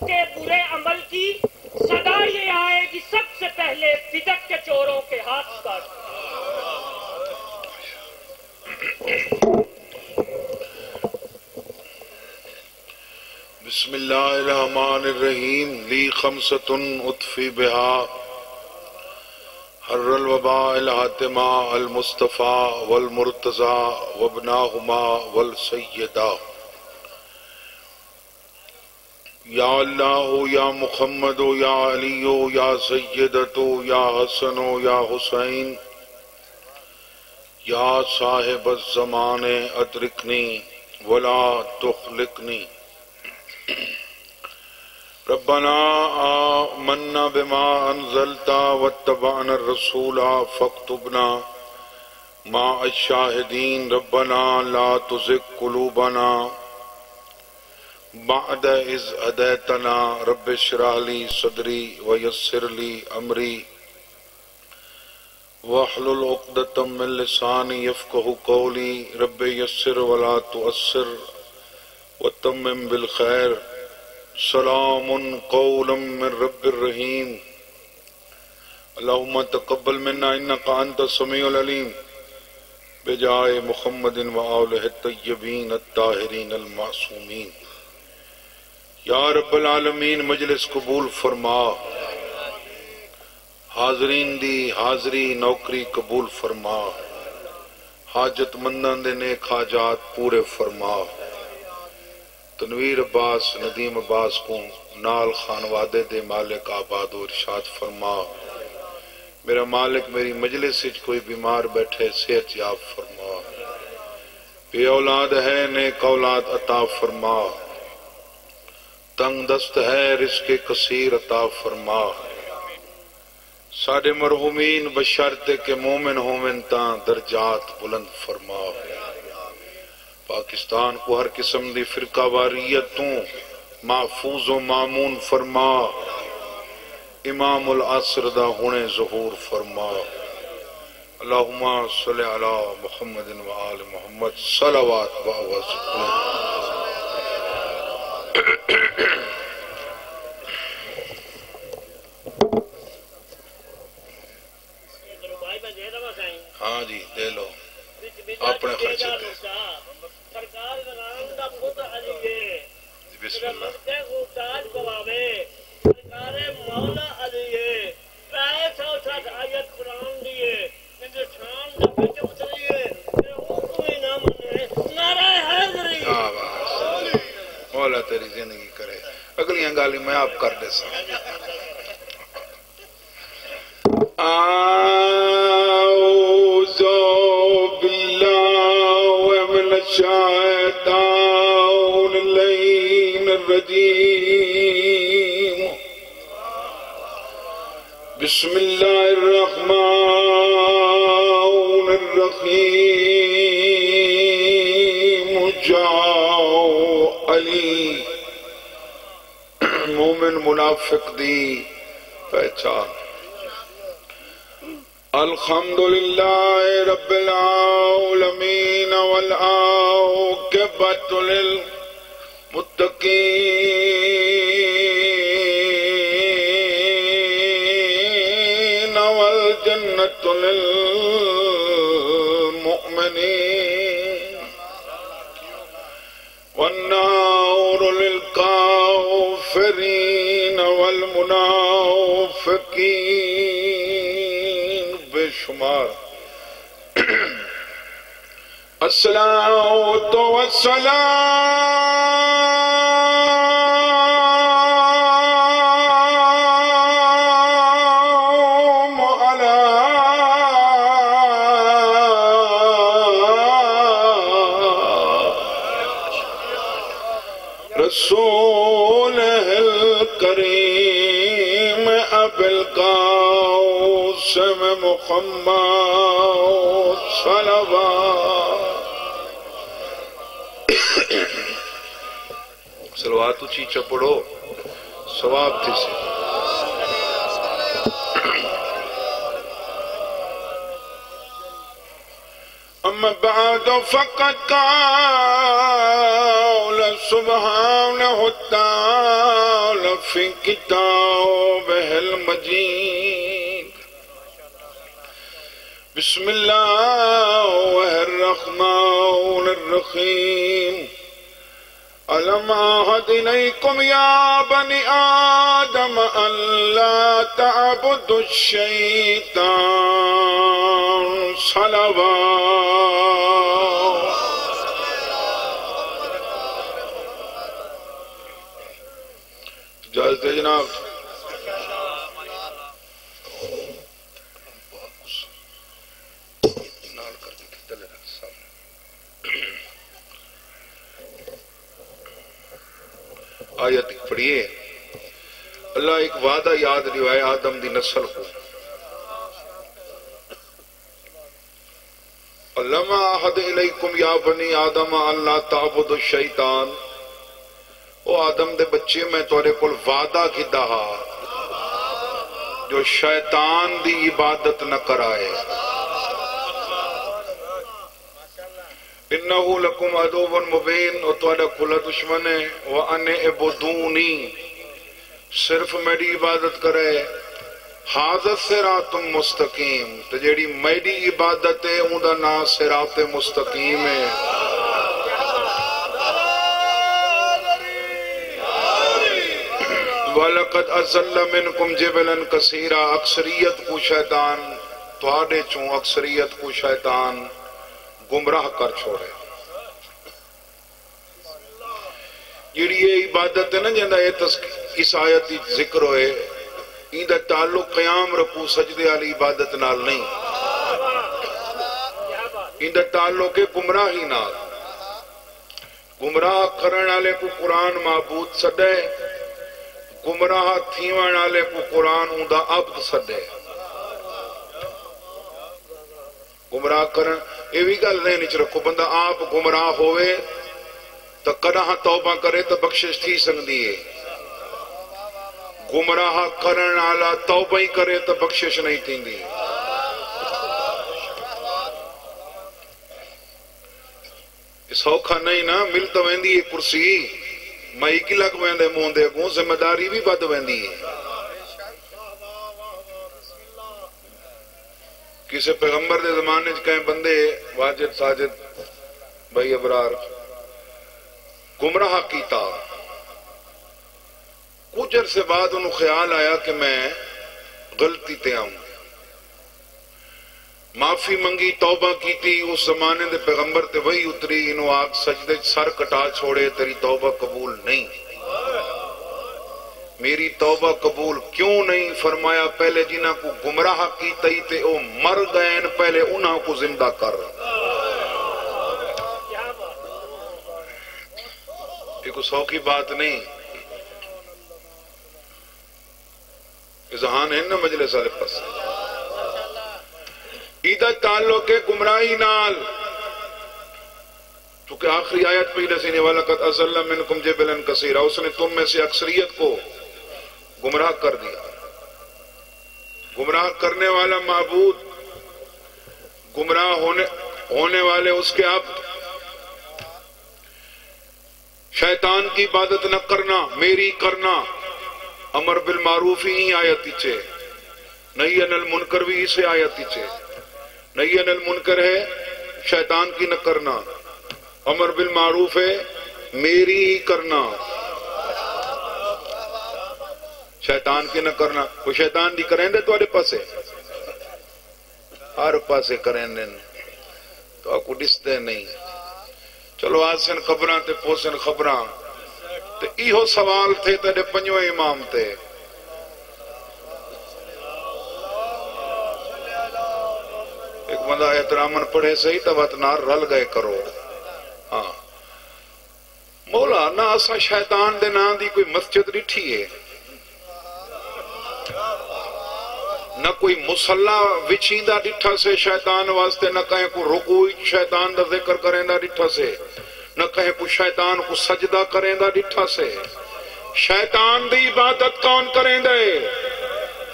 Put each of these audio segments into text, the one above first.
کے برے عمل کی صدا یہ آئے گی سب سے پہلے بدعت کے چوروں کے ہاتھ کاٹ۔ بسم اللہ الرحمن الرحیم لی خمسۃ اطفی بہا حر الوباء الحاتمہ المصطفیٰ والمرتضیٰ وابناہما والسیدہ یا اللہ یا محمد یا علی یا سیدت یا حسن یا حسین یا صاحب الزمان ادرکنی ولا تخلقنی ربنا آمنا بما انزلت واتبعنا الرسول فاكتبنا مع الشاهدين ربنا لا تزغ قلوبنا بعد إذ هديتنا رب اشرح لي صدري ويسر لي أمري واحلل عقدة من لساني يفقهوا قولي رب يسر ولا تؤثر وتمم بالخير سلام قولا من رب الرحيم اللهم تقبل منا إنك أنت السميع العليم بجاه محمد وآله الطيبين الطاهرين المعصومين یا رب العالمین مجلس قبول فرما، حاضرین دی حاضری نوکری قبول فرما، حاجت مندان دے نیک حاجات پورے فرما۔ تنویر عباس ندیم عباس کو نال خانوادے دے مالک آباد و ارشاد فرما۔ میرا مالک میری مجلس وچ کوئی بیمار بیٹھے صحت یاب فرما، بے اولاد ہے نیک اولاد عطا فرما، تنگ دست ہے رزق کثیر عطا فرما۔ ساڈے مرحومین بشرطے کہ مومن ہومن تاں درجات بلند فرما۔ پاکستان کو ہر قسم دی فرقہ واریتوں محفوظ و مامون فرما، امام العصر دا ہونے ظہور فرما۔ اللہم صلی علی محمد و آل محمد صلوات و وسلم۔ ہاں جی دے لو اپنے خرچے پہ۔ بسم اللہ۔ مولا تیری زندگی کرے، اگلیاں گالی میں آپ کر دے سا۔ اعوذ باللہ من الشیطان اللعین الرجیم، بسم اللہ الرحمن الرحیم۔ جاؤ علی مومن منافق دی پہچان۔ الحمدللہ رب العالمین والعاقبۃ للمتقین والجنۃ للمؤمنین والنار للکافرین والمنافقین بے شمار۔ الصلاۃ والسلام علی رسول الکریم ابی القاسم محمد صلوات۔ صلوات اچھی پڑھو ثواب تھی سے۔ اما بعد فقد قال سبحانه وتعالى في كتابه المجيد بسم الله الرحمن الرحيم ألم أعهد إليكم يا بني آدم أن لا تعبدوا الشيطان صلوات اجازت ہے جناب آیت پڑھیے اللہ ایک وعدہ یاد دلوائے آدم دی نسل کو علم اعہد الیکم یا بنی آدم ان لا تعبدوا الشیطان او آدم دے بچے میں تورے کول وعدہ کیتا ہا جو شیطان دی عبادت نہ کرائے انہو لکم عدو مبین او تواڈا کھلا دشمن ہے وان اعبدونی صرف میری عبادت کرے ھذا صراط مستقیم تے جیڑی میری عبادت ہے اوندا نام صراط مستقیم ہے وَلَقَدْ أَضَلَّ مِنْكُمْ جِبِلًا كَثِيرًا اکثریت کو شیطان تواڈے چوں اکثریت کو شیطان گمراہ کر چھوڑے جیڑی یہ عبادت ہے نا جندہ اس آیتی ذکر ہوئے ایندہ تعلق قیام رکوع سجدے والی عبادت نال نہیں ایندہ تعلق گمراہی نال گمراہ کرن والے کو قرآن معبود سڈے گمراہ تھیون والے کو قرآن اوندا عبد سڈے گمراہ کرن یہ بھی گل نہیں رکھو بندہ آپ گمراہ ہوئے تو کداں توبہ کرے تو بخشش تھی سکتی ہے گمراہ کرن والا توبہ ہی کرے تو بخشش نہیں تھیندی سوکھا نہیں نا مل تو ویندی ہے کرسی مائی کی لگ ویندے موندے کو ذمہ داری بھی بد ویندی ہے کسی پیغمبر دے زمانے کہیں بندے واجد ساجد بھائی ابرار گمراہ کیتا کچھ عرصے بعد انہوں خیال آیا کہ میں غلطی تے آؤں معافی منگی توبہ کی تھی اس زمانے دے پیغمبر تے وہی اتری انہوں آگ سجدے سر کٹا چھوڑے تیری توبہ قبول نہیں میری توبہ قبول کیوں نہیں فرمایا پہلے جنہ کو گمراہ کی تئی تے او مر گئے پہلے انہوں کو زندہ کر ایک سو کی بات نہیں اذہان ہے نا مجلس والے پاس ایدہ تعلق ہے گمراہی نال چونکہ آخری آیت پہ رسینے والا قد اضل منکم جبلا کثیرا اس نے تم میں سے اکثریت کو گمراہ کر دیا گمراہ کرنے والا معبود گمراہ ہونے والے اس کے عبد شیطان کی عبادت نہ کرنا میری کرنا امر بالمعروف ہی آیت چے نہی عن المنکر بھی اسے آیت چے نہی عن المنکر ہے شیطان کی نہ کرنا امر بالمعروف ہے میری ہی کرنا شیطان کی نہ کرنا کوئی شیطان دی کریں دے تو آرے پاسے ہر پاسے کریں دے تو آپ کو ڈس دے نہیں چلو آسن خبران تے پوسن خبران تے ایہو سوال تھے تے پنجو امام تے ایک بندہ احترامن پڑھے صحیح تبت نار رل گئے کرو ہاں مولا نہ اسا شیطان دے نام دی کوئی مسجد ڈٹھی ہے نہ کوئی مسلح وچھیندہ ڈٹھا سے شیطان واسطے نہ کہیں کو رکوع شیطان دا ذکر کریں دا ڈٹھا سے نہ کہیں کو شیطان کو سجدہ کریں دا ڈٹھا سے شیطان دی عبادت کون کریں دے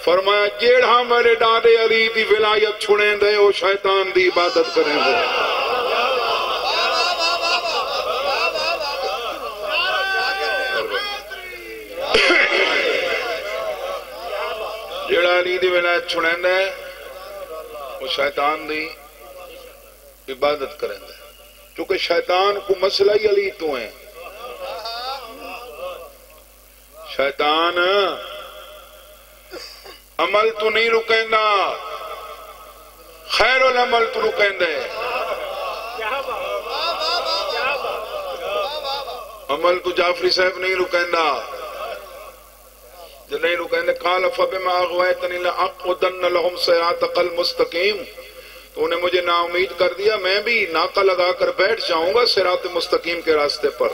فرمایا جیڑا میرے ڈاڈے علی دی ولایت چھڑیں دے وہ شیطان دی عبادت کریں دے جڑا علی دی ولایت چھڑیندا ہے وہ شیطان دی عبادت کریندا ہے، کیونکہ شیطان کو مسئلہ ہی علی تو ہیں۔ شیطان عمل تو نہیں رکیندا، خیر العمل تو رکیندا ہے، عمل تو جعفری صاحب نہیں رکیندا، جو نہیں رکیندا قال فبما اغویتنی لاقعدن لهم صراطک المستقیم، تو انہیں مجھے نا امید کر دیا، میں بھی ناکہ لگا کر بیٹھ جاؤں گا صراط مستقیم کے راستے پر،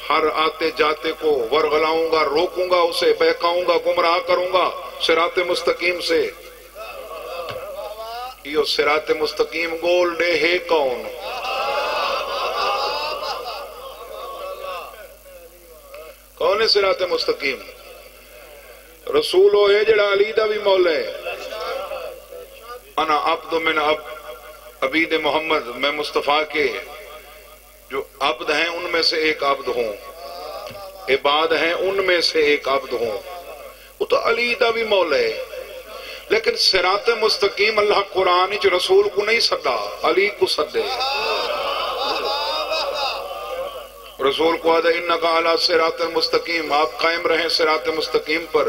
ہر آتے جاتے کو ورغلاؤں گا، روکوں گا، اسے بہکاؤں گا، گمراہ کروں گا صراط مستقیم سے۔ یہ صراط مستقیم گول دے ہے کون؟ کون ہے صراط مستقیم؟ رسول وہ ہے جڑا علی دا بھی مولا ہے، انا عبد من عبید محمد، میں مصطفیٰ کے جو عبد ہیں ان میں سے ایک عبد ہوں، عباد ہیں ان میں سے ایک عبد ہوں، وہ تو علی دا بھی مولا ہے۔ لیکن صراط مستقیم اللہ قرآن وچ رسول کو نہیں سدا، علی کو سدے۔ رسول کو آدھا انکا علی صراط مستقیم، آپ قائم رہیں صراط مستقیم پر،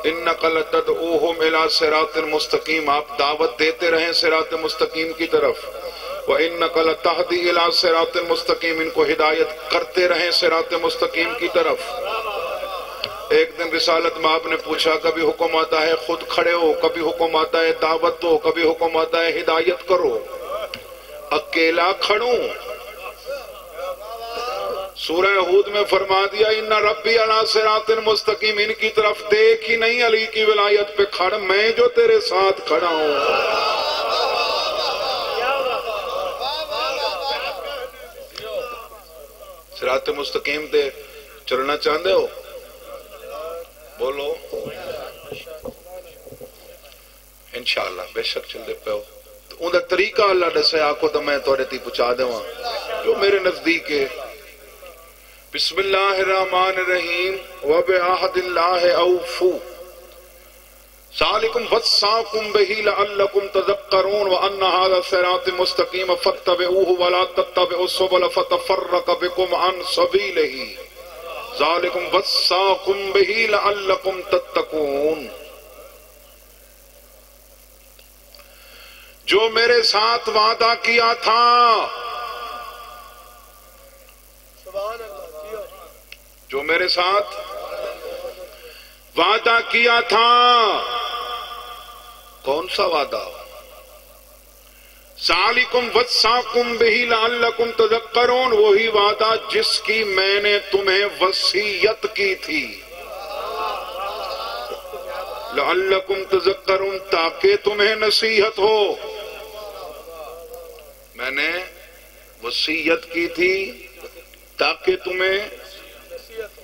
انکا لتدعوہم الی صراط مستقیم، آپ دعوت دیتے رہیں صراط مستقیم کی طرف، وَإِنَّكَ لَتَهْدِي إِلَىٰ صِرَاطٍ مُسْتَقِيمٍ، ان کو ہدایت کرتے رہیں صراط مستقیم کی طرف۔ ایک دن رسالت میں آپ نے پوچھا، کبھی حکم آتا ہے خود کھڑے ہو، کبھی حکم آتا ہے دعوت دو، کبھی حکم آتا ہے ہدایت کرو، اکیلا کھڑوں؟ سورہ ہود میں فرما دیا ان ربی علی صراط مستقیم، ان کی طرف دیکھ ہی نہیں علی کی ولایت پہ کھڑ، میں جو تیرے ساتھ کھڑا ہوں۔ صراط مستقیم تے چلنا چاہندے ہو؟ بولو انشاءاللہ، بے شک چلتے پہ ہو۔ تو ان دا طریقہ اللہ دسے آکو تو میں توڑے تی پچا دے وہاں جو میرے نزدیک ہے۔ بسم اللہ الرحمن الرحیم، وَبِعَهْدِ اللَّهِ أَوْفُوا ذَلِكُمْ وَصَّاكُمْ بِهِ لَعَلَّكُمْ تَذَكَّرُونَ وَأَنَّ هَذَا صِرَاطِ مُسْتَقِيمًا فَاتَّبِعُوهُ وَلَا تَتَّبِعُوا السُّبُلَ فَتَفَرَّقَ بِكُمْ عَنْ سَبِيلِهِ ذَلِكُمْ وَصَّاكُمْ بِهِ لَعَلَّكُمْ تَتَّقُونَ۔ جو میرے ساتھ وعدہ کیا تھا، جو میرے ساتھ وعدہ کیا تھا، کون سا وعدہ؟ ذالکم وصاکم بہ لعلکم تذکرون، وہی وعدہ جس کی میں نے تمہیں وصیت کی تھی، لعلکم تذکرون، تاکہ تمہیں نصیحت ہو۔ میں نے وصیت کی تھی تاکہ تمہیں،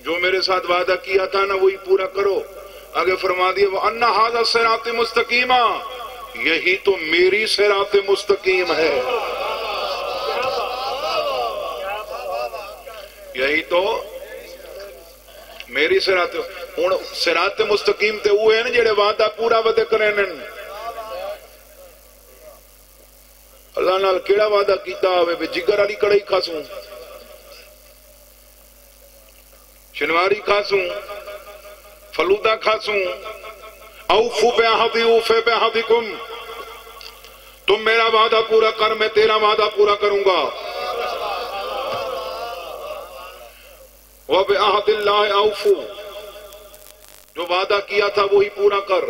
جو میرے ساتھ وعدہ کیا تھا نا وہی پورا کرو۔ آگے فرما دیا وَأَنَّ هَذَا صِرَاطِ مُسْتَقِيمًا، یہی تو میری صراط مستقیم ہے، یہی تو میری صراط۔ ہن صراط مستقیم تے وہ ہیں جڑے وعدہ پورا ودے کرن۔ اللہ نال کیڑا وعدہ کیتا ہوئے بے جگر علی کڑائی کھاسوں، شنواری کھاسوں، فلودہ کھاسوں، اوفو بعہدی اوفے بعہدکم، تم میرا وعدہ پورا کر، میں تیرا وعدہ پورا کروں گا۔ وَبِعَهْدِ اللَّهِ أَوْفُوا، جو وعدہ کیا تھا وہی پورا کر۔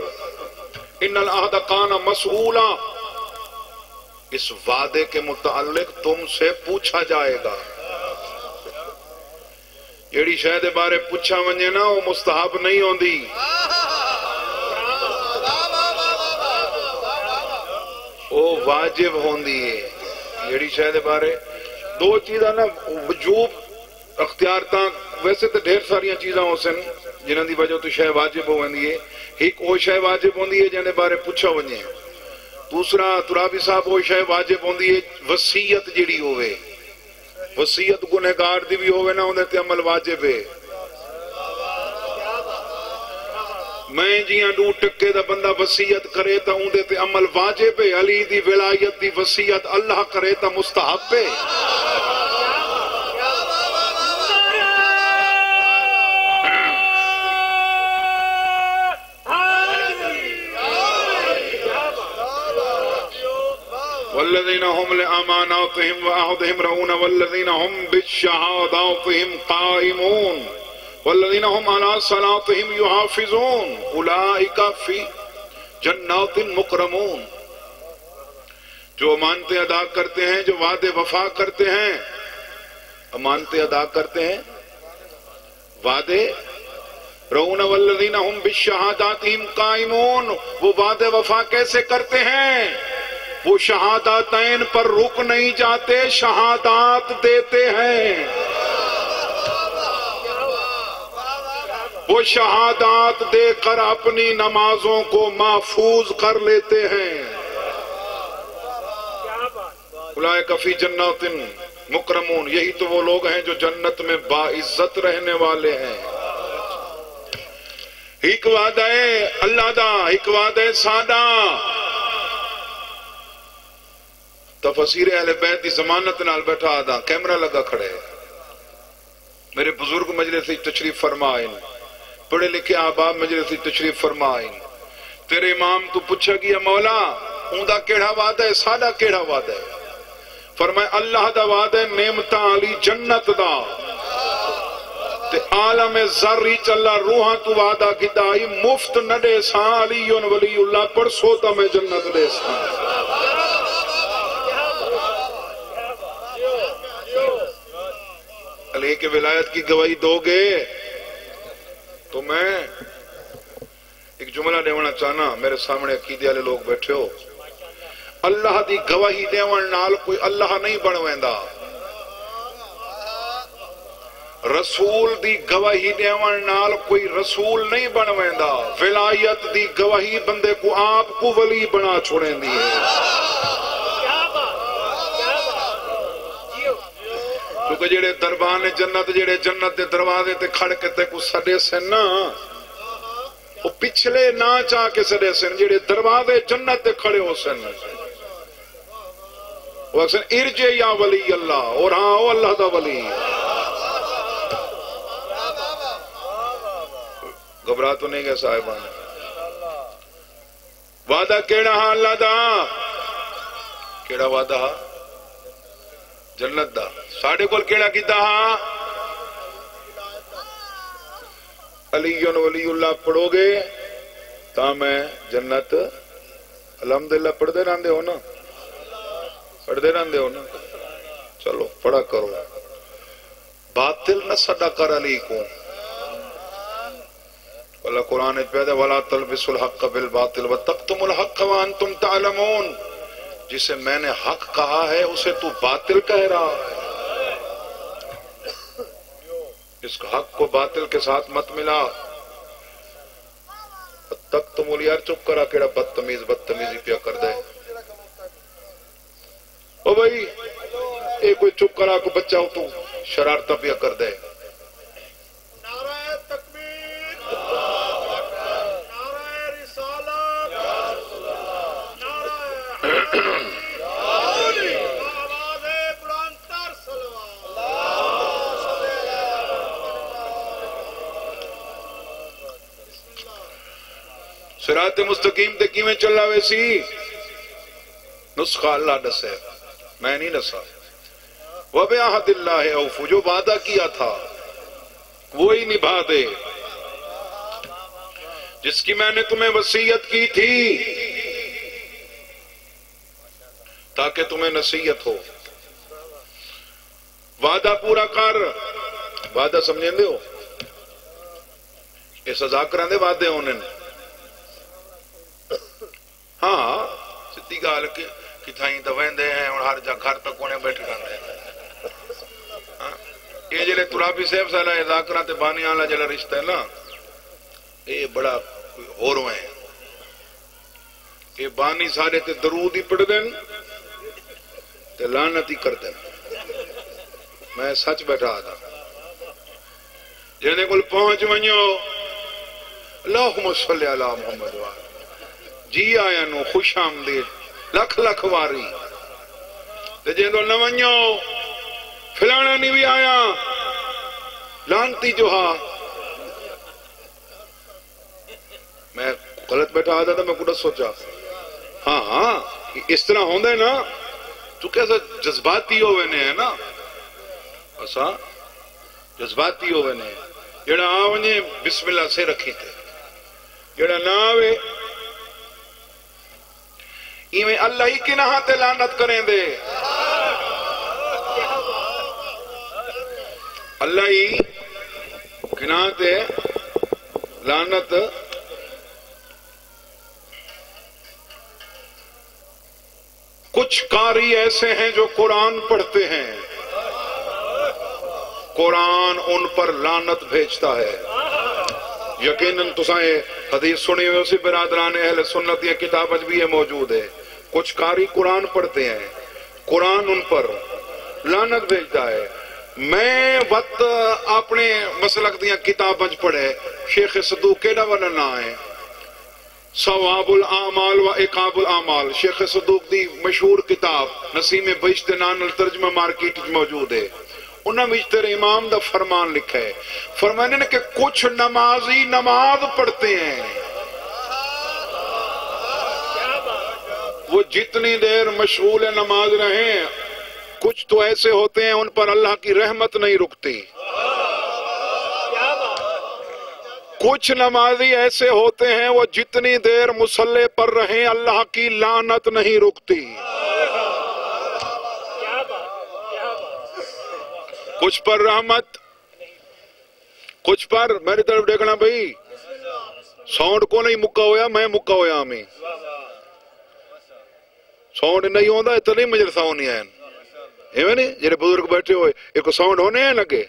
إِنَّ الْعَهْدَ كَانَ مَسْئُولًا، اس وعدے کے متعلق تم سے پوچھا جائے گا۔ جیڑی شاید بارے پوچھا ونجے نا وہ مستحب نہیں ہوندی، وہ واجب ہوندی ہے۔ جیڑی شاید بارے دو چیزاں نا وجوب اختیار تاں، ویسے تو ڈھیر ساریاں چیزاں ہو سن جنہاں دی وجہ تو شاید واجب ہوندی ہے۔ ایک وہ شاید واجب ہوندی ہے جنہاں بارے پوچھا ونجے، دوسرا ترابی صاحب وہ شاید واجب ہوندی ہے وصیت جیڑی ہوئے، وصیت گنہگار دی بھی ہوئے نا ہوندے تے عمل واجب ہے۔ میں جیاں ڈو ٹکے دا بندہ وصیت کرے تا اون دے تے عمل واجب ہے، علی دی ولایت دی وصیت اللہ کرے تا مستحب ہے۔ والذین هم لأماناتهم وعهدهم راعون والذین هم بالشهاداتهم قائمون والذین هم على صلاتهم يحافظون اولئک فی جنات مکرمون۔ جو امانتیں ادا کرتے ہیں، جو وعدے وفا کرتے ہیں، امانتیں ادا کرتے ہیں، وعدے راعون والذین هم بالشهاداتهم قائمون، وہ وعدے وفا کیسے کرتے ہیں؟ وہ شہادتین پر رک نہیں جاتے، شہادات دیتے ہیں۔ وہ شہادات دے کر اپنی نمازوں کو محفوظ کر لیتے ہیں۔ اولئک فی جنات مکرمون، یہی تو وہ لوگ ہیں جو جنت میں باعزت رہنے والے ہیں۔ ایک وعدہ ہے اللہ دا، ایک وعدہ ہے سادہ۔ تفسیر اہل بیت دی ضمانت نال بیٹھا آدھا، کیمرہ لگا کھڑے ہے، میرے بزرگ مجلس سے تشریف فرمائیں، پڑھے لکھے احباب مجلس سے تشریف فرمائیں۔ تیرے امام تو پوچھا گیا مولا اوندا کیڑا وعدہ ہے، ساڈا کیڑا وعدہ ہے؟ فرمائے اللہ دا وعدہ ہے نعمتاں علی جنت دا، تے عالم ذری چلا روحاں تو وعدہ کیتا مفت نہ دے ساں، علی ولی اللہ پرسوں تا میں جنت دے ساں۔ علی کے ولایت کی گواہی دو گے تو میں ایک جملہ دیونا چاہنا، میرے سامنے عقیدے والے لوگ بیٹھے ہو، اللہ دی گواہی دیون نال کوئی اللہ نہیں بن ویندا، رسول دی گواہی دیون نال کوئی رسول نہیں بن ویندا، ولایت دی گواہی بندے کو آپ کو ولی بنا چھوڑیں دی ہے۔ کیونکہ جڑے دربان جنت، جڑے جنت دے دروازے تے کھڑ کے تے کو سڈے سن نا، وہ پچھلے نہ چاہ کے سڈے سن، جڑے دروازے جنت تے کھڑے ہو سن وہ اکثر ارجے یا ولی اللہ، اور ہاں او اللہ دا ولی۔ گھبرا تو نہیں گئے صاحبان؟ وعدہ کیڑا ہاں اللہ دا؟ کیڑا وعدہ ہاں؟ جنت دا۔ ساڑھے کول کیڑا کیتا ہاں؟ علی ولی اللہ پڑھو گے تا میں جنت، الحمدللہ پڑھتے رہندے ہو نا، پڑھتے رہندے ہو نا، چلو پڑھا کرو، باطل نہ سڈا کر علی کو۔ اللہ قرآن پیدا وَلَا تَلْبِسُوا الْحَقَّ بِالْبَاطِلِ وَتَكْتُمُوا الْحَقَّ وَأَنْتُمْ تَعْلَمُونَ، جسے میں نے حق کہا ہے اسے تو باطل کہہ رہا ہے، اس حق کو باطل کے ساتھ مت ملا۔ تَكْتُمُوا، یار چپ کرا، کیڑا بدتمیز بدتمیزی پیا کر دے۔ او بھائی اے کوئی چپ کرا کو بچہ ہو تو شرارتہ پیا کر دے۔ صراط مستقیم تے کیویں چلا ویسی نسخہ اللہ دسے، میں نہیں دسا۔ وَبِعَهْدِ اللَّهِ أَوْفُوا، جو وعدہ کیا تھا وہی نبھا دے، جس کی میں نے تمہیں وصیت کی تھی تاکہ تمہیں نصیحت ہو، وعدہ پورا کر۔ وعدہ سمجھیں دے ہو، یہ سزا کران دے وعدے ہونے، ہاں سدھی گال کتھائیں تو ویندے ہیں اور ہر جا گھر تک انہیں بیٹھ کرنے۔ یہ جلے ترابی صاحب سالہ ذاکرات بانی آلہ جلے رشتہ ہے نا، یہ بڑا ہو روئے ہیں، یہ بانی سارے تے درود ہی پڑھ دیں تے لعنت ہی کر دیں۔ میں سچ بیٹھا تھا، جنہیں کل پہنچ ونجو اللہم صلی علی محمد جی آیا نو خوش آمدید لکھ لکھ واری تے جیندو نہ ونجو فلانا نہیں بھی آیا لانتی جو ہاں میں غلط بیٹھا آتا تھا میں کچھ سوچا ہاں ہاں اس طرح ہوندے نا تو کیسا جذباتی ہوئے نے ہے نا ایسا جذباتی ہوئے نے جڑا آونے بسم اللہ سے رکھی تھے جڑا نہ آوے ایویں اللہ ہی کی نہاں تے لعنت کریں دے اللہ ہی کی نہاں تے لعنت کچھ قاری ایسے ہیں جو قرآن پڑھتے ہیں قرآن ان پر لعنت بھیجتا ہے یقیناً تسائیں حدیث سنی ہوئے اسی برادران اہل سنت یہ کتاب بھی ہے موجود ہے کچھ قاری قرآن پڑھتے ہیں قرآن ان پر لعنت بھیجتا ہے میں وقت اپنے مسلک دیا کتاب پڑھے شیخ صدوق کیڑا والا نہ ہے ثواب الاعمال و عقاب الاعمال شیخ صدوق دی مشہور کتاب نسیم بہشت نان ترجمہ مارکیٹ موجود ہے انہاں وچ تیرے امام دا فرمان لکھا ہے فرمانے نے کہ کچھ نمازی نماز پڑھتے ہیں وہ جتنی دیر مشغول نماز رہیں کچھ تو ایسے ہوتے ہیں ان پر اللہ کی رحمت نہیں رکتی کچھ نمازی ایسے ہوتے ہیں وہ جتنی دیر مصلی پر رہیں اللہ کی لعنت نہیں رکتی کچھ پر رحمت کچھ پر میری طرف دیکھنا بھئی ساؤنڈ کو نہیں مکا ہویا میں مکا ہویا ہمیں ساؤنڈ نہیں ہوندہ اتنی مجلسہ ہونی ہے ایویں نہیں جنہیں بزرگ بیٹھے ہوئے ایک ساؤنڈ ہونے ہیں لگے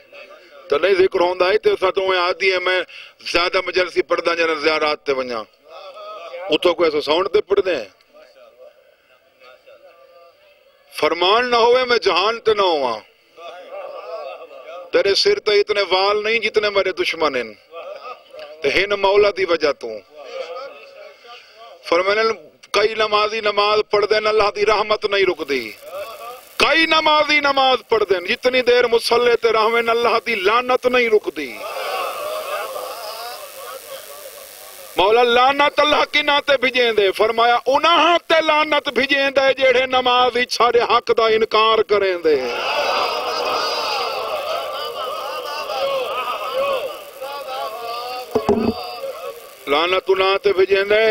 تو نہیں ذکر ہوندہ ہے تو ساتھ ہوئے آدھی ہے میں زیادہ مجلسی پڑھ دا جنہیں زیارات تے ونجا اتھو کو ایسا ساؤنڈ تے پڑھ دیں فرمان نہ ہوئے میں جہان تے نہ ہوا تیرے سر تے اتنے وال نہیں جتنے میرے دشمن ہیں تے ہن مولا دی وجہ تو فرمانے کئی نمازی نماز پڑھ دیں اللہ دی رحمت نہیں رک دی کئی نمازی نماز پڑھ دیں جتنی دیر مصلی تے رہویں اللہ دی لعنت نہیں رک دی مولا لعنت اللہ کی ناتے بھیجیں دے فرمایا انہاں تے لعنت بھیجیں دے جیڑے نمازی سارے حق دا انکار کریں دے لعنت انہاں تے بھیجیں دے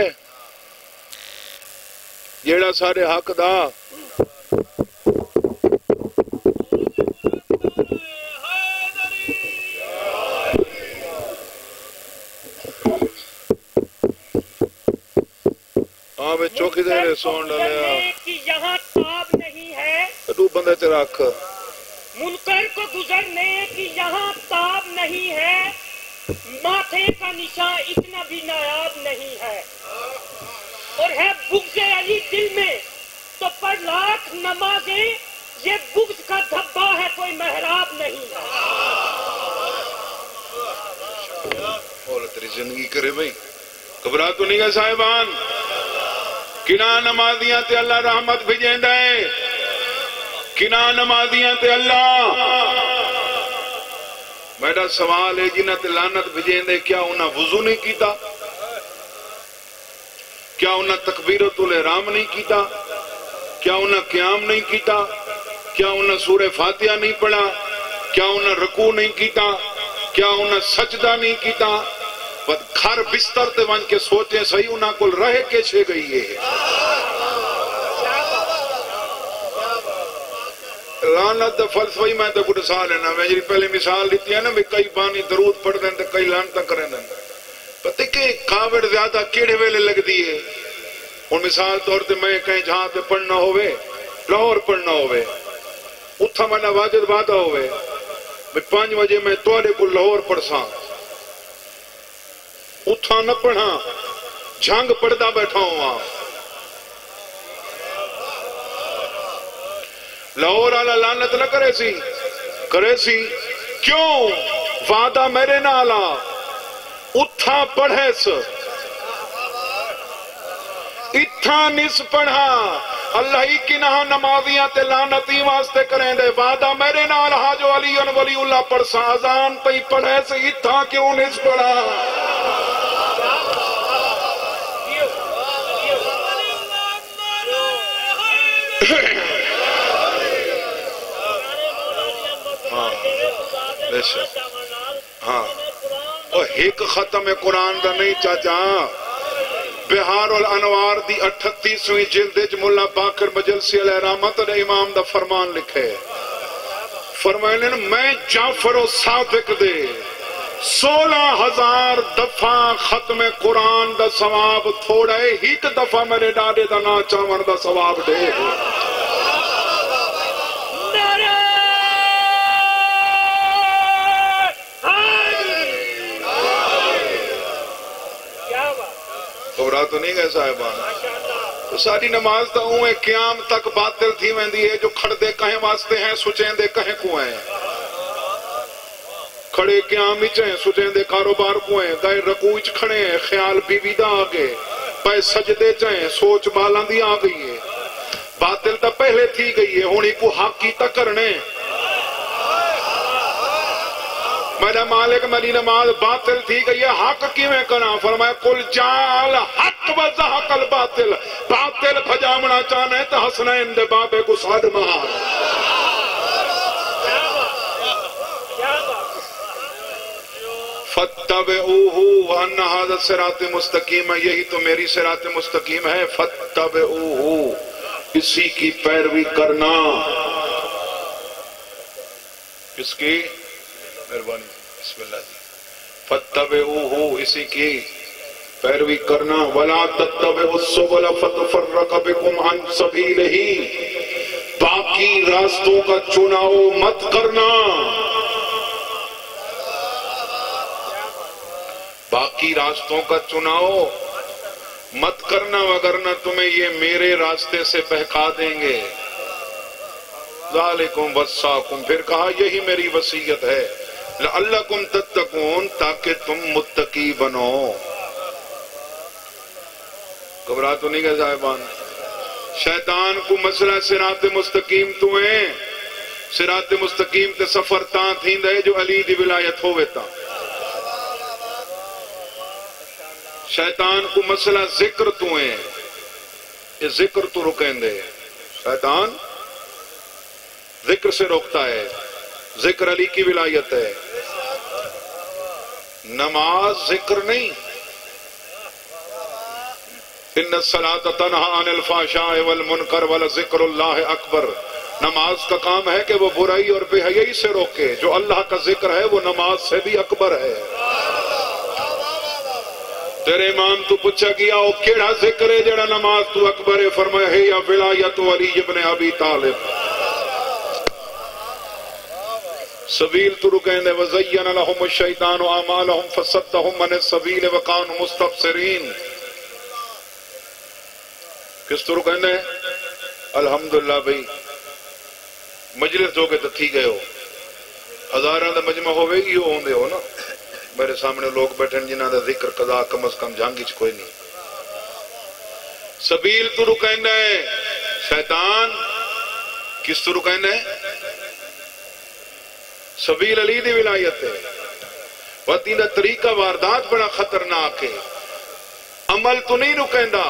جیڑا سارے حق دا چوکی دے سون ڈالیا کہ یہاں تاب نہیں ہے دو بندے تے رکھ منکر کو گزرنے کی یہاں تاب نہیں ہے ماتھے کا نشان اتنا بھی نایاب نہیں ہے اور ہے بغض علی دل میں تو پر لاکھ نمازیں یہ بغض کا دھبا ہے کوئی محراب نہیں ہے مولا تیری زندگی کرے بھئی گھبرا تو نہیں گا صاحبان کنا نمازیاں تے اللہ رحمت بھیجیں دے کنا نمازیاں تے اللہ میرا سوال ہے جنہ تے لعنت بھیجیں دے کیا انہاں وضو نہیں کیتا کیا انہاں تکبیرۃ الاحرام نہیں کیتا کیا انہاں قیام نہیں کیتا کیا انہاں سورہ فاتحہ نہیں پڑھا کیا انہاں رکوع نہیں کیتا کیا انہاں سجدہ نہیں کیتا گھر بستر تے ون کے سوچیں صحیح انہاں کو رہ کے چھے گئی ہے لعنت دا فلسفہ ہی میں تو کچھ سال ہے نا میں جی پہلے مثال دیتی ہے نا بھی کئی بانی درود پڑھ دیں تو کئی لعنتاں کریں دیں پتہ کہ کاوڑ زیادہ کیڑے ویلے لگ دی ہے ان مثال طور تے میں کہیں جہاں تے پڑھنا ہوئے لاہور پڑھنا ہوئے اتھا میں واجد وعدہ ہوئے میں 5 بجے میں توڑے کو لاہور پڑھساں اتھا نہ پڑھا جھانگ پڑھتا بیٹھا ہوا لاہور والا لعنت نہ کرے سی کیوں وعدہ میرے نالا اتھا پڑھے سو اتھا نس پڑھا اللہ ہی کی نہا نمازیاں تے لانتی واسطے کریں دے وعدہ میرے نال حاجو علی ولی اللہ پڑھ سا اذان تے پڑھے سے اتھا کیوں نس پڑھا ہاں اور ایک ختم قرآن دا نہیں چاچا بہار الانوار دی 38ویں جلد وچ مولا باقر مجلسی علیہ رحمت نے امام دا فرمان لکھے فرمائے میں جعفر و صادق دے 16,000 دفعہ ختم قرآن دا ثواب تھوڑا ہے ایک دفعہ میرے ڈاڈے دا نا چاون دا ثواب دے گھبرا تو نہیں گئے صاحبان تو ساری نماز تا ہوں قیام تک باطل تھی ویندی ہے جو کھڑ دے کہیں واسطے ہیں سچیں دے کہیں کوئیں کھڑے قیام ہی چاہیں سچیں دے کاروبار کوئیں گئے رکوچ کھڑے ہیں خیال بیوی دا آگے پہ سجدے چاہیں سوچ بالاں دی آگئی ہے باطل تا پہلے تھی گئی ہے ہونی کو حق کی تا کرنے میرا مالک میری نماز باطل تھی گئی ہے حق کی میں کنا فرمایا کل جال حق و زحق الباطل باطل بھجامنا چاہنے تو حسنین دے بابے کو ساد مہار فَاتَّبِعُوهُ وَأَنَّ هَذَا الصِّرَاطِ مُسْتَقِيمٌ یہی تو میری صراط مستقیم ہے فَاتَّبِعُوهُ اسی کی پیروی کرنا کس کی مہربانی بسم اللہ فَاتَّبِعُوهُ اسی کی پیروی کرنا وَلَا تَتَّبِعُوا السُّبُلَ فَتُفَرَّقَ بِكُمْ عَنْ سَبِيلِهِ باقی راستوں کا چناؤ مت کرنا باقی راستوں کا چناؤ مت کرنا وگرنہ تمہیں یہ میرے راستے سے بہکا دیں گے ذالکم وصاکم پھر کہا یہی میری وصیت ہے لعلکم تتقون تاکہ تم متقی بنو گھبرا تو نہیں گئے صاحبان شیطان کو مسئلہ صراط مستقیم تو ہیں صراط مستقیم تے سفر تاں تھیں دے جو علی دی ولایت ہوئے تاں شیطان کو مسئلہ ذکر تو ہیں یہ ذکر تو رکیں دے شیطان ذکر سے روکتا ہے ذکر علی کی ولایت ہے نماز ذکر نہیں ان الصلاۃ تنہی عن الفحشاء والمنکر ولذکر اللہ اکبر نماز کا کام ہے کہ وہ برائی اور بے حیائی سے روکے جو اللہ کا ذکر ہے وہ نماز سے بھی اکبر ہے تیرے امام تو پوچھا گیا او کیڑا ذکر ہے جڑا نماز تو اکبر ہے فرمایا ہے یا ولایت علی ابن ابی طالب سبیل تو رکیں دے وزین لهم الشیطان اعمالهم فصدهم عن السبیل وكانوا مستبصرین کس تو رکیں دے الحمدللہ بھئی مجلس جو کہ تھی گئے ہو ہزاراں دا مجمع ہوئے گی ہو ہوندے ہو نا میرے سامنے لوگ بیٹھیں جنہاں دا ذکر قضا کم از کم جانگی چ کوئی نہیں سبیل تو رکیں دے شیطان کس تو رکیں دے سبیل علی دی ولایت ہے وقتی دا طریقہ واردات بڑا خطرناک ہے عمل تو نہیں رکیندا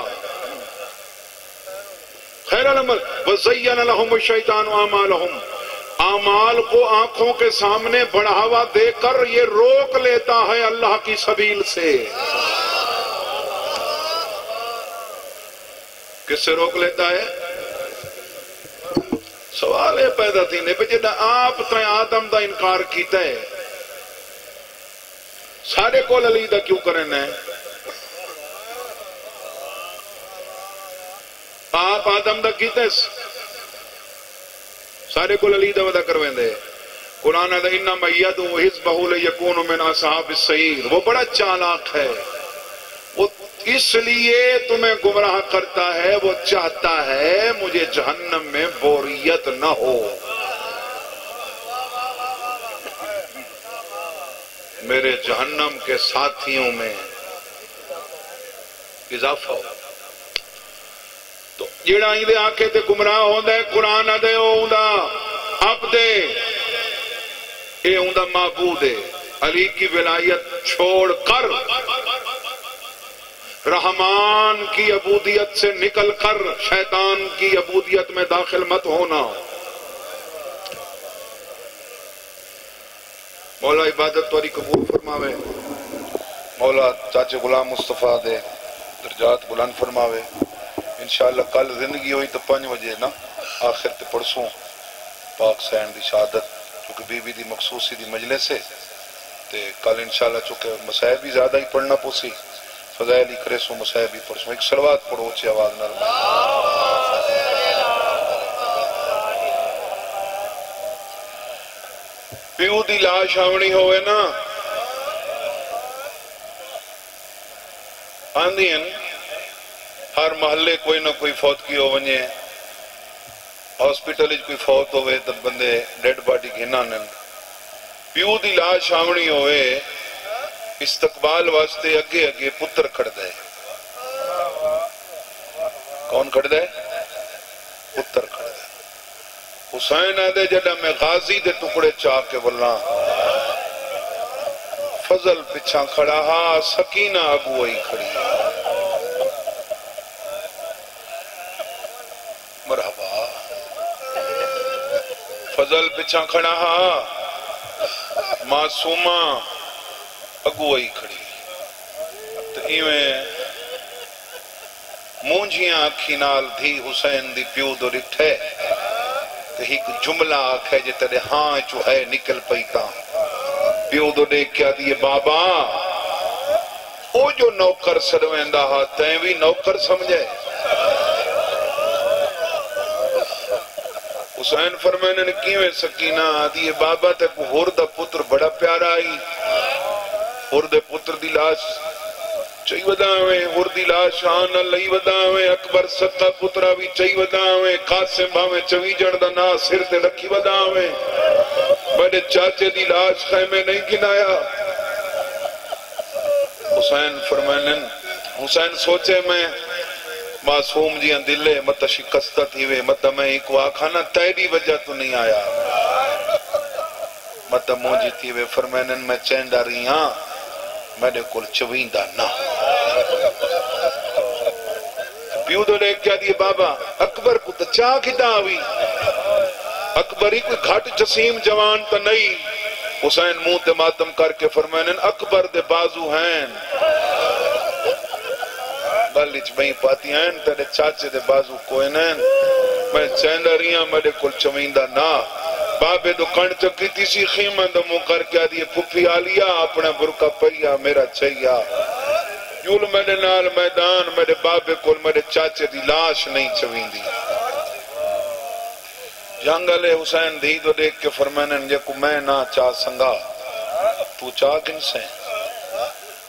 خیر العمل وَزَيَّنَ لَهُمُ الشَّيْطَانُ أَعْمَالَهُمْ اعمال کو آنکھوں کے سامنے بڑھاوا دے کر یہ روک لیتا ہے اللہ کی سبیل سے کس سے روک لیتا ہے سوال ہے پیدا تھی نے پہ جدہ آپ تو آدم دا انکار کیتا ہے سارے کو علی دا کیوں کرنے ہیں آپ آدم دا کیتا ہے سارے کو علی دا ودا کرویں دے قرآن دا انما یدعو حزبہ لیکون من اصحاب السعیر وہ بڑا چالاک ہے وہ اس لیے تمہیں گمراہ کرتا ہے وہ چاہتا ہے مجھے جہنم میں بوریت نہ ہو میرے جہنم کے ساتھیوں میں اضافہ ہو تو جیڑا اندے آنکھے تے گمراہ ہوندا ہے قرآن دے ہوندا عبد اے ہوندا معبود ہے علی کی ولایت چھوڑ کر رحمان کی عبودیت سے نکل کر شیطان کی عبودیت میں داخل مت ہونا مولا عبادت توری قبول فرماوے مولا چاچے غلام مصطفیٰ دے درجات بلند فرماوے انشاءاللہ کل زندگی ہوئی تو 5 بجے نا آخر تے پرسوں پاک سین دی شہادت چونکہ بی بی دی مخصوصی دی مجلس ہے تے کل انشاءاللہ چونکہ مسائب بھی زیادہ ہی پڑھنا پوسی فضائل ہی کرے سو مسائب بھی پڑھ سو ایک صلوات پڑھو اچھی آواز نرم پیو دی لاش آونی ہوئے نا آندین ہر محلے کوئی نہ کوئی فوت کی ہو ونجے ہاسپٹل کوئی فوت ہوئے تب بندے ڈیڈ باڈی گھنا نن پیو دی لاش آونی ہوئے استقبال واسطے اگے اگے پتر کھڑ دے کون کھڑ دے پتر کھڑ دے حسین آدھے جڑا میں غازی دے ٹکڑے چاہ کے بلنا فضل پچھا کھڑا ہا سکینہ اگوئی کھڑی مرحبا فضل پچھا کھڑا ہا معصومہ اگوئی کھڑی تو ایویں مونجیاں اکھی نال دھی حسین دی پیو دو رٹھے تو ایک جملہ آکھے جے تیرے ہاں جو ہے نکل پئیتا پیو دو دیکھ کیا دیئے بابا او جو نوکر سرویندہ ہاں تین بھی نوکر سمجھے حسین فرمائنے نے کیویں سکینہ دیئے بابا تے کو ہردہ پتر بڑا پیارا آئی ہردے پتر دی لاش چاہی وداویں ہردی لاش آنا لئی وداویں اکبر ستا پترہ بھی چاہی وداویں قاسم باویں چوی جڑدہ نا سر تے رکھی وداویں بڑے چاچے دی لاش خیمے نہیں گنایا حسین فرمائنن حسین سوچے میں معصوم جیاں دلے مت شکستہ تھی وے مت میں ایک واقعہ تیری وجہ تو نہیں آیا مت موجی تھی وے فرمائنن میں چینڈا رہی ہاں میرے کل چویندہ نہ پیو دو لے کیا دیئے بابا اکبر کو تو چاہ کتا ہوئی اکبری کوئی گھٹ جسیم جوان تو نہیں حسین منہ تے ماتم کر کے فرمائنن اکبر دے بازو ہیں گلیچ بہی پاتی ہیں تیرے چاچے دے بازو کوئی نہیں میں چینڈا رہی ہاں میرے کل چویندہ نہ بابے دو کن چکی تیسی خیمہ دو مکر کیا دیئے پھپی آلیا اپنا برکا پہیا میرا چاہیا یول میرے نال میدان میرے بابے کل میرے چاچے دی لاش نہیں چوین دی جنگلے حسین دی دو دیکھ کے فرمینن جے کو میں نہ چاہ سنگا تو چاہ کن سے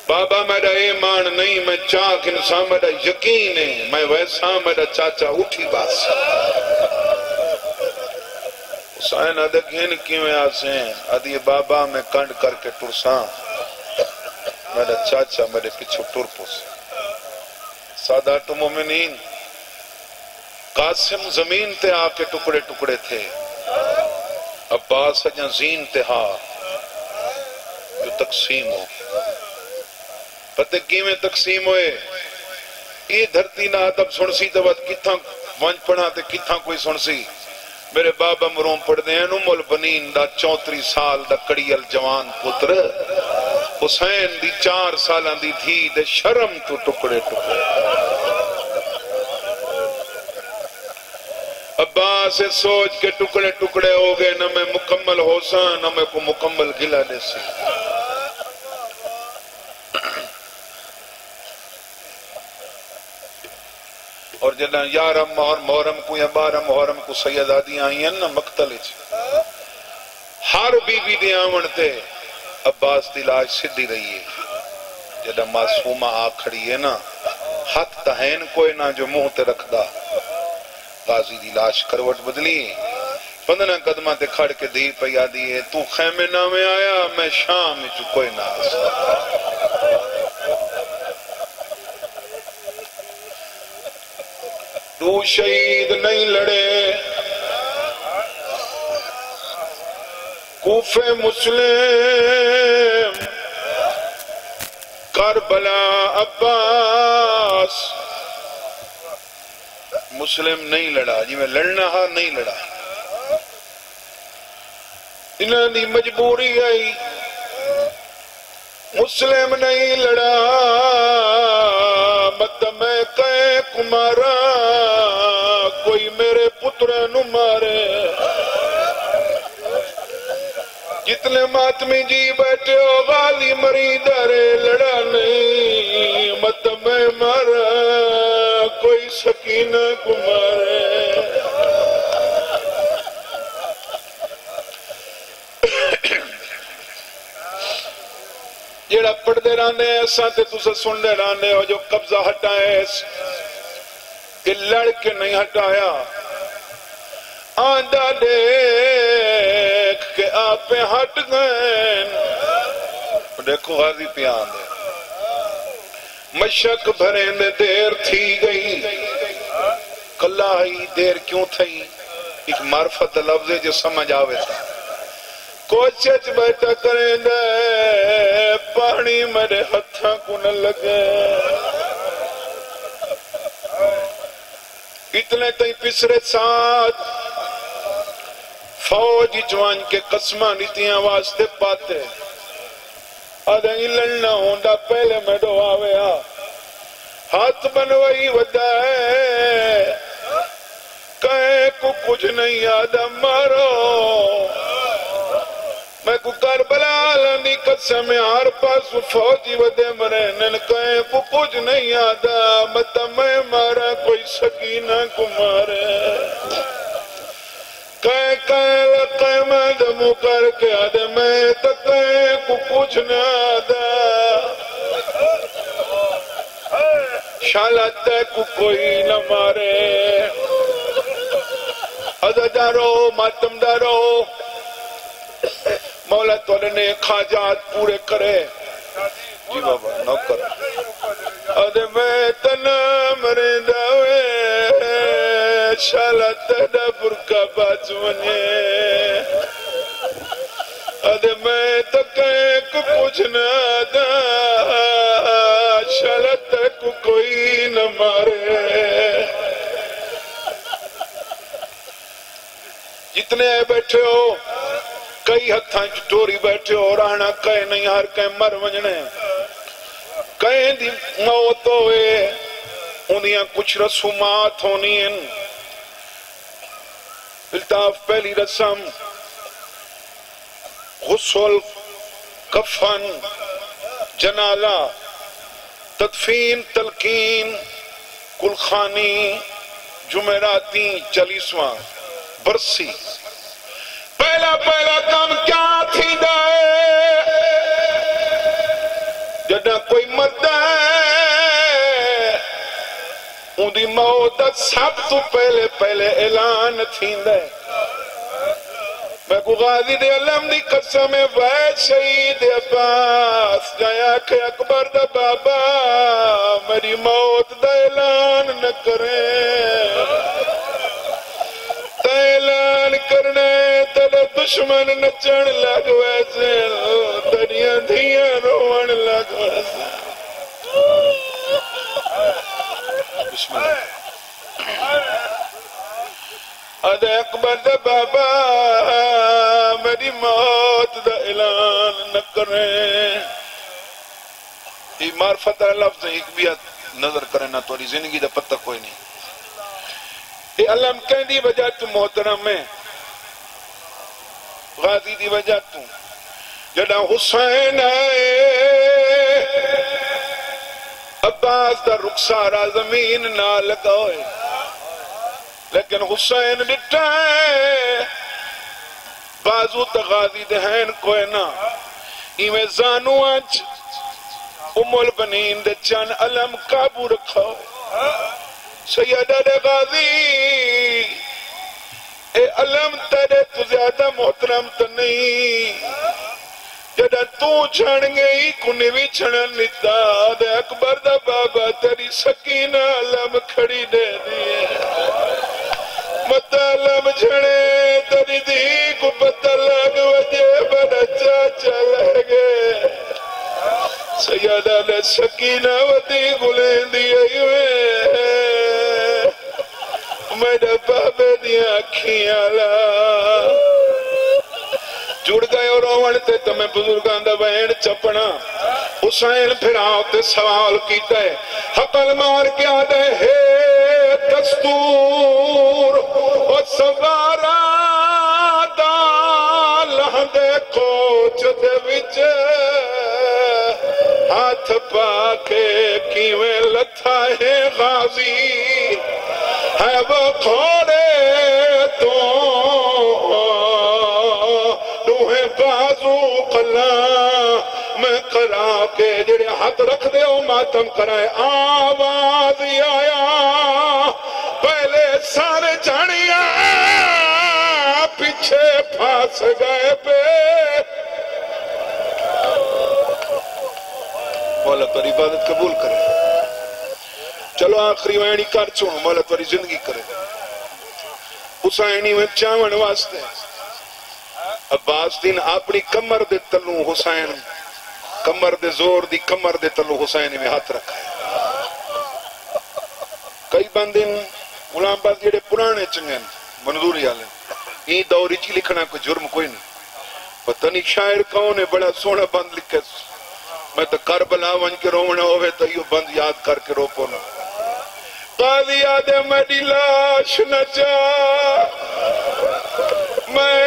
بابا میرا ایمان نہیں میں چاہ کن سا میرا یقین ہے میں ویسا میرا چاچا اٹھی باس حسین ادھے گھن کیویں آسیں ادھے بابا میں کنڈ کر کے ٹرساں میرا چاچا میرے پیچھو ٹر پوس سادات مومنین قاسم زمین تے آ کے ٹکڑے ٹکڑے تھے عباس اجاں زین تے ہا جو تقسیم ہو پتہ کیویں تقسیم ہوئے یہ دھرتی نہ آدم سنسی تو بات کتھاں ونج پڑھا تے کتھاں کوئی سنسی میرے بابا مروم پڑھ دیں ام البنین دا 34 سال دا کڑیل جوان پتر حسین دی 4 سالان دی تھی دے شرم تو ٹکڑے ٹکڑے عباس سے سوچ کے ٹکڑے ٹکڑے ہو گئے نہ میں مکمل حسین نہ میں کو مکمل گلا دے سی اور جنہ 11 محرم کو یا 12 محرم کو سیدادی آئی ہیں نا مقتل ہر بی بی دے آمن تے عباس دی لاش سدھی رہی ہے جنہ معصومہ آ کھڑی ہے نا ہاتھ تہین کوئی نہ جو منہ تے رکھ دا غازی دی لاش کروٹ بدلی 15 قدمہ تے کھڑ کے دی پیا دیئے تو خیمے نہ میں آیا میں شام میں کوئی نہ آسا تو شہید نہیں لڑے کوفے مسلم کربلا عباس مسلم نہیں لڑا جی میں لڑنا ہاں نہیں لڑا انہوں نے مجبوری آئی مسلم نہیں لڑا مت میں کہیں کمارا کوئی میرے پتر نو مارے جتنے ماتمی جی بیٹھے ہو غازی مرید رے لڑا نہیں مت میں مارا کوئی سکینہ کو مارے جیڑا پڑھ دے رانے ایسا تے تُسے سن دے رانے ہو جو قبضہ ہٹائے کہ لڑ کے نہیں ہٹایا آندہ دیکھ کہ آپ پہ ہٹ گئے دیکھو غازی پہ آندے مشک بھریں دے دیر تھی گئی کلا ہی دیر کیوں تھی ایک معرفت لفظ جو سمجھ آوے تھا کوچچ بیٹا کریں دے پانی میرے ہتھاں کو نہ لگے اتنے تئی پسرے ساتھ فوج جوان کے قسمہ نیتیاں واسطے پاتے آدھیں لڑنا ہوندا پہلے میں دو آویا ہاتھ بنوائی ودا ہے کہیں کو کچھ نہیں آدھا مارو میں کو کربلا لانی قسم ہر پاس فوجی ودے مرینن کہیں کو کچھ نہیں آدھا مت میں مارا کوئی سکینہ کو مارے کہیں میں دمو کر کے آدھے میں تو کہیں کو کچھ نہ آدھا شالت کو کوئی نہ مارے آدھا دارو ماتم دارو مولا توڑے نے خاجات پورے کرے جی بابا نوکر آدھے میں تنا مرندہ ہوئے شالا تڑا برکا باز منے آدھے میں تو کہیں کو کچھ نہ دا شالا تک کوئی نہ مارے جتنے بیٹھے ہو کئی ہتھاں چٹوری بیٹھے ہو رہنا کہیں نہیں ہر کہیں مر ونجنے کہیں دی موت ہوئے انہیں کچھ رسومات ہونی ہیں التاف پہلی رسم غسل کفن جنازہ تدفین تلقین کلخانی جمعراتی چالیسواں برسی پہلا کام کیا تھی دائے جڑا کوئی مرد ہے ان دی موت سب تو پہلے اعلان تھی دائے میں کو غازی دے علم دی قسم وید شہید عباس جایا کہ اکبر دا بابا میری موت دا اعلان نہ کریں اعلان کرنے تیرے دشمن نچن لگ ویسے تیریاں دھیاں روان لگ ویسے بسم اللہ ادھے اکبر دے بابا میری موت دا اعلان نہ کریں یہ معرفت لفظ ایک بھی نظر کریں نہ توری زندگی دا پتہ کوئی نہیں یہ علم کہیں دی وجہ تو محترم میں غازی دی وجہ تو جڑا حسین آئے عباس دا رخسارہ زمین نہ لگوئے لیکن حسین ڈٹائے بازو تا غازی دہین کوئی نہ ایمیں زانو آج ام البنین دے چان علم قابو رکھا سیدہ دے غازی اے علم تیرے تو زیادہ محترم تو نہیں جدہ تو چھڑ گئی کنی بھی چھڑن لیتا دے اکبر دا بابا تیری سکینہ علم کھڑی دے دیئے مت علم چھڑے تیری دی کو پتہ لگ وجہ بڑا چاچا لگے سیادہ نے سکینہ ودی گلیں دیئے میرے بابے دیا کھیاں لا جڑ گئے اور روڑتے تمہیں بزرگان دا بہن چپنا حسین پھر آتے سوال کیتا ہے حقل مار کیا دے ہے دستور اور سوارا دا لہدے کوچ دے وچ ہاتھ پاکے کیویں لتھا ہے غازی ہے وہ کھوڑے تو بازو قلام میں کرا کے جڑے ہاتھ رکھ دے او ماتم کرائے آواز آیا پہلے سارے جانیا پیچھے پھاس گئے پہ مولا پر عبادت قبول کرے چلو آخری وینی کر چھوڑو مولا پر زندگی کرے حسینی میں چاون واسطے عباس دین اپنی کمر دے تلوں حسین کمر دے زور دی کمر دے تلوں حسین میں ہاتھ رکھا ہے کئی بندن غلام باز جڑے پرانے چنگن منظوری آلے یہ دوری چی لکھنا کوئی جرم کوئی نہیں پتہ نہیں شاعر کون ہے بڑا سونا بند لکھے میں تو کربلا ون کے رونا ہوئے تو یہ بند یاد کر کے رو پونا قاضی آدھے میری لاش نہ جا میں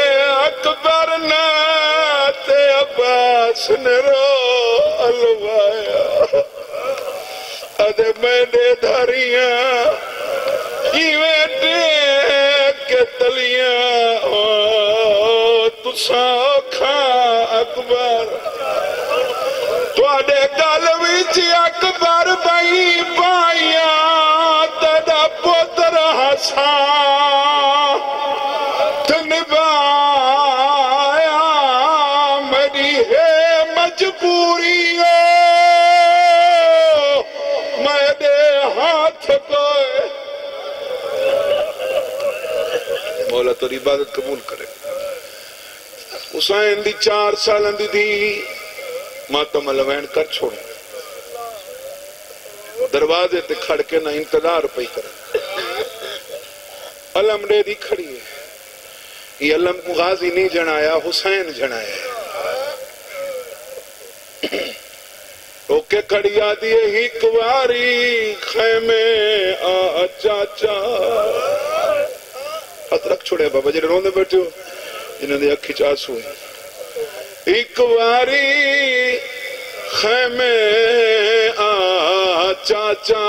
اکبر ناتے عباس نے رو الوایا ادھے میں نے دھاریاں ایویں دیکھ کے تلیاں تساں کھا اکبر توڑے گلوی اکبر بھائی پائیاں تیرا پتر حسان مجبوری میرے ہاتھ کوئے مولا تو عبادت قبول کرے حسین دی 4 سالن دی دی ماتم علوین کر چھوڑے دروازے تے کھڑ کے نہ انتظار پئی کرے علم دے دی کھڑی ہے یہ علم کو غازی نہیں جنایا حسین جنایا ہے روکے کھڑی آدھی ہی کواری خیمے آ چاچا ہاتھ رکھ چھوڑے بابا جنہیں روندے بیٹھے ہو جنہیں دے اکھی چاسو ہے ایک واری خیمے آ چاچا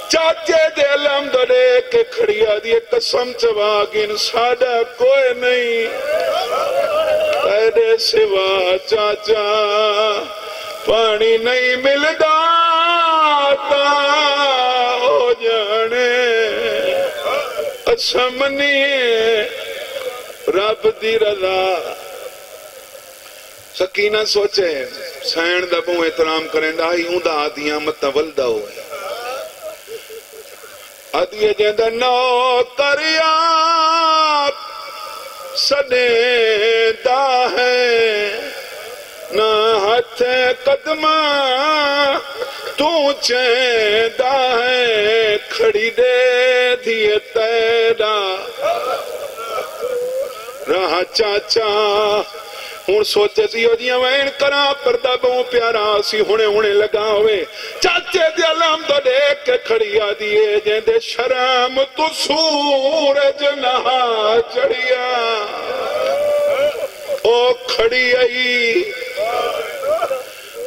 چاچے دے علم دڑے کے کھڑی آدھی قسم چواگن ساڑا کوئی نہیں تیرے سوا چاچا پانی نہیں ملدا تا ہو جانے قسم نہیں رب دی رضا سکینہ سوچے سین دا بوں احترام کریں دا ہی ہوں دا آدھیاں مت ولدہ ہوئے آدھیے جیندہ نو کریات سنے دا ہے نہ ہاتھ قدمہ تو چیندہ ہے کھڑی دے دیئے تیرا رہا چاچا ہون سوچے سی ہو جیاں وین کرا پردہ بہوں پیارا سی ہونے لگا ہوئے چاچے دی علم دا دیکھ کے کھڑی آدھیے جیندے شرم تو سورج نہا چڑیا او کھڑی آئی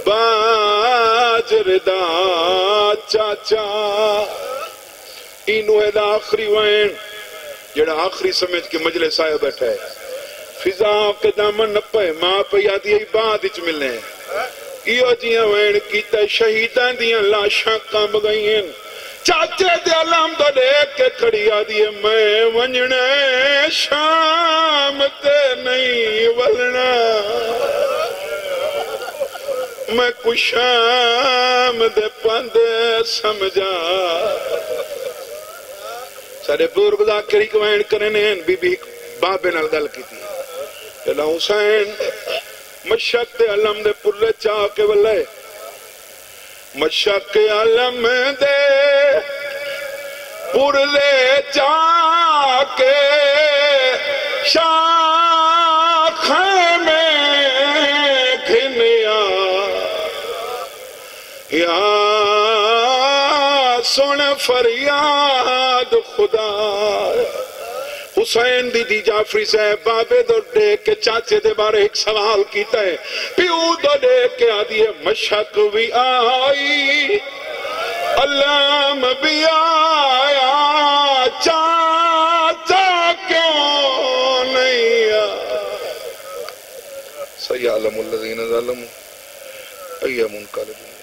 باجر دا چاچا اینو ہے دا آخری وین جڑا آخری سمجھ کے مجلس آئے بیٹھا ہے فضا کے دامن نپے ماں پہ یادی ای بعد اچ ملنے ایو جیاں وین کیتا شہیدان دیاں لاشاں کام گئیں چاچے دے علم تو دیکھ کے کھڑی آدھی میں ونجنے شام تے نہیں ولنا میں کچھ شام دے پند سمجھا سارے بزرگ ذاکر ہی کوائن کرنے بی بی بابے نال گل کی تھی اللہ حسین مشک دے علم دے پرلے چاہ کے ولے مشک علم دے پرلے چاہ کے شاخ میں گھنیا یا سن فریاد خدا حسین دی جعفری صاحب بابے دو دیکھ کے چاچے دے بارے ایک سوال کیتا ہے پیو دو دیکھ کے آدھی ہے مشک بھی آئی علم بھی آیا چاچا کیوں نہیں سیعلم الذین ظلموا ایہم انقلبون